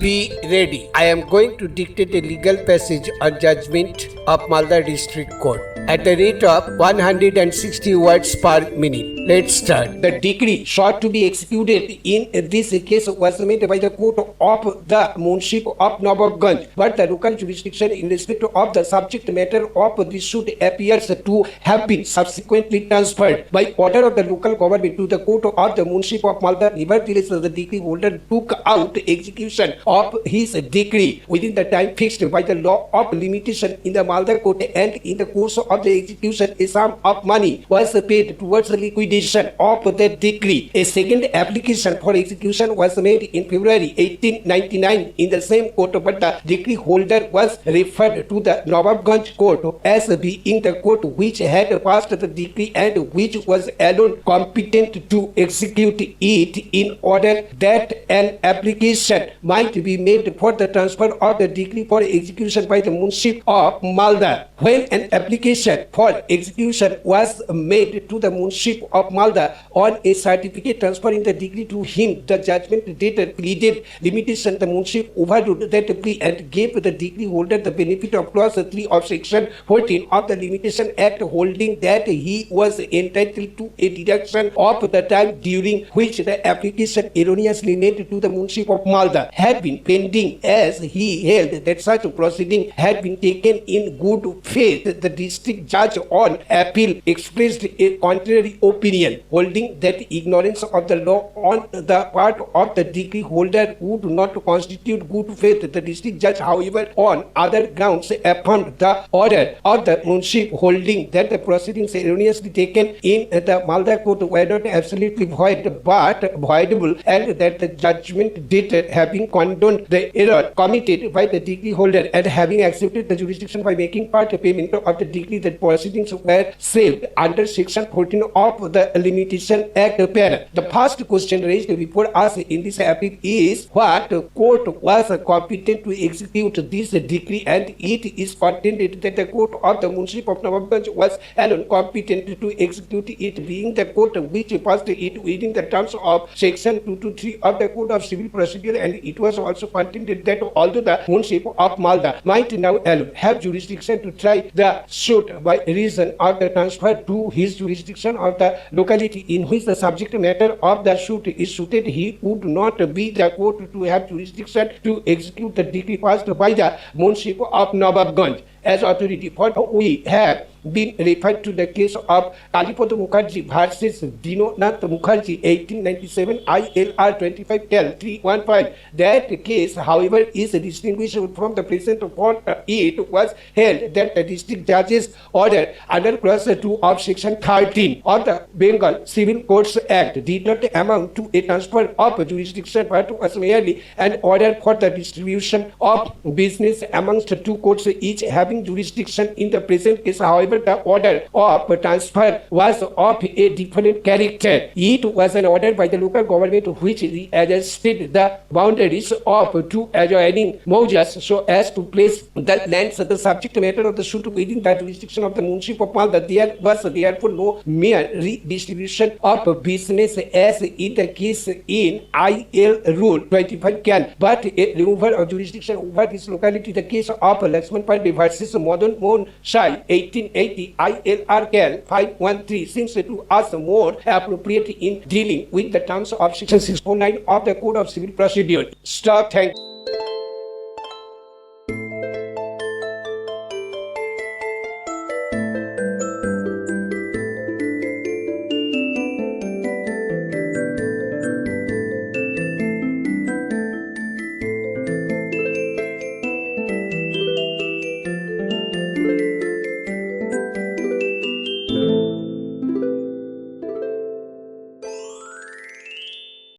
Be ready. I am going to dictate a legal passage on judgment of Malda District Court at the rate of 160 words per minute. Let's start. The decree sought to be executed in this case was made by the court of the Munship of Nawabganj, but the local jurisdiction in respect of the subject matter of this suit appears to have been subsequently transferred by order of the local government to the court of the Munship of Malda. Nevertheless, the decree holder took out execution of his decree within the time fixed by the law of limitation in the Malda court, and in the course of the execution a sum of money was paid towards the liquidation of the decree. A second application for execution was made in February 1899 in the same court, but the decree holder was referred to the Nawabganj court as being the court which had passed the decree and which was alone competent to execute it, in order that an application might be made for the transfer of the decree for execution by the Munship of Malda. When an application for execution was made to the Munship of Malda on a certificate transferring the decree to him, the judgment debtor pleaded limitation. The Munship overruled that plea and gave the decree holder the benefit of clause 3 of section 14 of the Limitation Act, holding that he was entitled to a deduction of the time during which the application erroneously made to the Munship of Malda had been pending, as he held that such proceeding had been taken in good faith. The district judge on appeal expressed a contrary opinion, holding that ignorance of the law on the part of the decree holder would not constitute good faith. The district judge, however, on other grounds affirmed the order of the Munship, holding that the proceedings erroneously taken in the Malda court were not absolutely void but voidable, and that the judgment debtor, having condoned the error committed by the decree holder and having accepted the jurisdiction by making part payment of the decree, that proceedings were saved under section 14 of the Limitation Act. The first question raised before us in this appeal is what court was competent to execute this decree, and it is contended that the court of the Munship of Nawabganj was alone competent to execute it, being the court which passed it within the terms of section 223 of the Code of Civil Procedure. And it was also contended that although the Munship of Malda might now alone have jurisdiction to try the suit by reason of the transfer to his jurisdiction of the locality in which the subject matter of the suit is suited, he would not be the court to have jurisdiction to execute the decree passed by the Munship of Nawabganj as authority. For we have been referred to the case of Kalipad Mukherjee versus Dinonath Mukherjee, 1897, ILR 25L315. That case, however, is distinguished from the present. For it was held that the district judge's order under clause 2 of section 13 of the Bengal Civil Courts Act did not amount to a transfer of jurisdiction, but was merely an order for the distribution of business amongst two courts, each having jurisdiction. In the present case, however, the order of transfer was of a different character. It was an order by the local government which readjusted the boundaries of two adjoining maujas so as to place the lands, the subject matter of the suit, within the jurisdiction of the Munship of Malda. There was therefore no mere redistribution of business as in the case in IL Rule 25L, but a removal of jurisdiction over this locality. The case of Lakshman Pandey versus Madan Mohan Shai, 1880, ILR Cal 513, seems to us more appropriate in dealing with the terms of section 649 of the Code of Civil Procedure. Stop. Thank you.